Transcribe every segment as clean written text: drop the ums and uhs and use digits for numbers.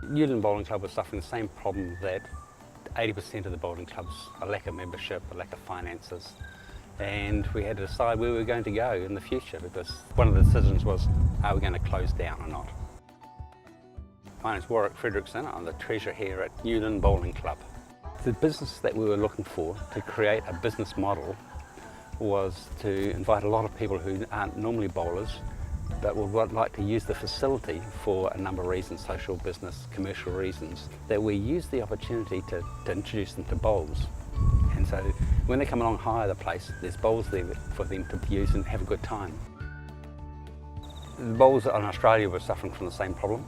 Lynn Bowling Club was suffering the same problem that 80% of the bowling clubs, a lack of membership, a lack of finances, and we had to decide where we were going to go in the future, because one of the decisions was, are we going to close down or not? My name's Warwick Fredrickson. I'm the treasurer here at Lynn Bowling Club. The business that we were looking for to create a business model was to invite a lot of people who aren't normally bowlers but would like to use the facility for a number of reasons, social, business, commercial reasons, that we use the opportunity to introduce them to bowls. And so when they come along hire the place, there's bowls there for them to use and have a good time. The bowls in Australia were suffering from the same problem,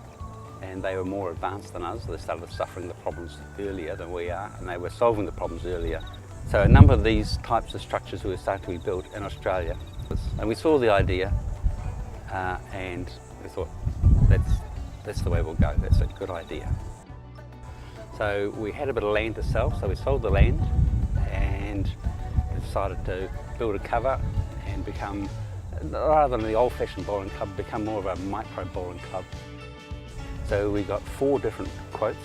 and they were more advanced than us. They started suffering the problems earlier than we are, and they were solving the problems earlier. So a number of these types of structures were starting to be built in Australia. And we saw the idea and we thought, that's the way we'll go, that's a good idea. So we had a bit of land to sell, so we sold the land and decided to build a cover and become, rather than the old-fashioned bowling club, become more of a micro bowling club. So we got 4 different quotes.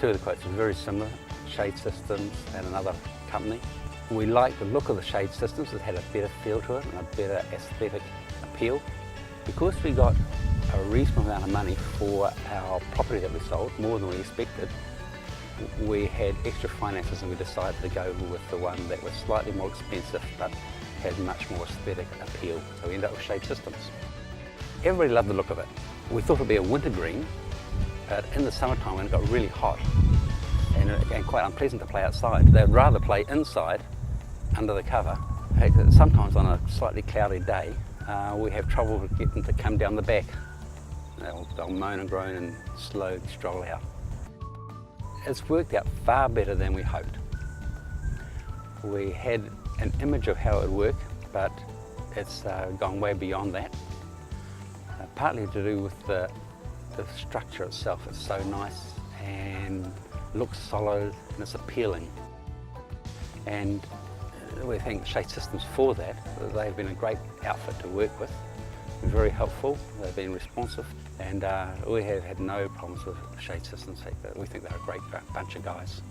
2 of the quotes were very similar, Shade Systems and another company. We liked the look of the Shade Systems. It had a better feel to it and a better aesthetic appeal. Because we got a reasonable amount of money for our property that we sold, more than we expected, we had extra finances and we decided to go with the one that was slightly more expensive but had much more aesthetic appeal. So we ended up with Shade Systems. Everybody loved the look of it. We thought it would be a winter green, but in the summertime when it got really hot and quite unpleasant to play outside, they'd rather play inside under the cover. Sometimes on a slightly cloudy day, we have trouble with getting them to come down the back. They'll moan and groan and slowly stroll out. It's worked out far better than we hoped. We had an image of how it would work, but it's gone way beyond that. Partly to do with the structure itself. It's so nice and looks solid and it's appealing. And we thank Shade Systems for that. They've been a great outfit to work with. They're very helpful, they've been responsive, and we have had no problems with Shade Systems. We think they're a great bunch of guys.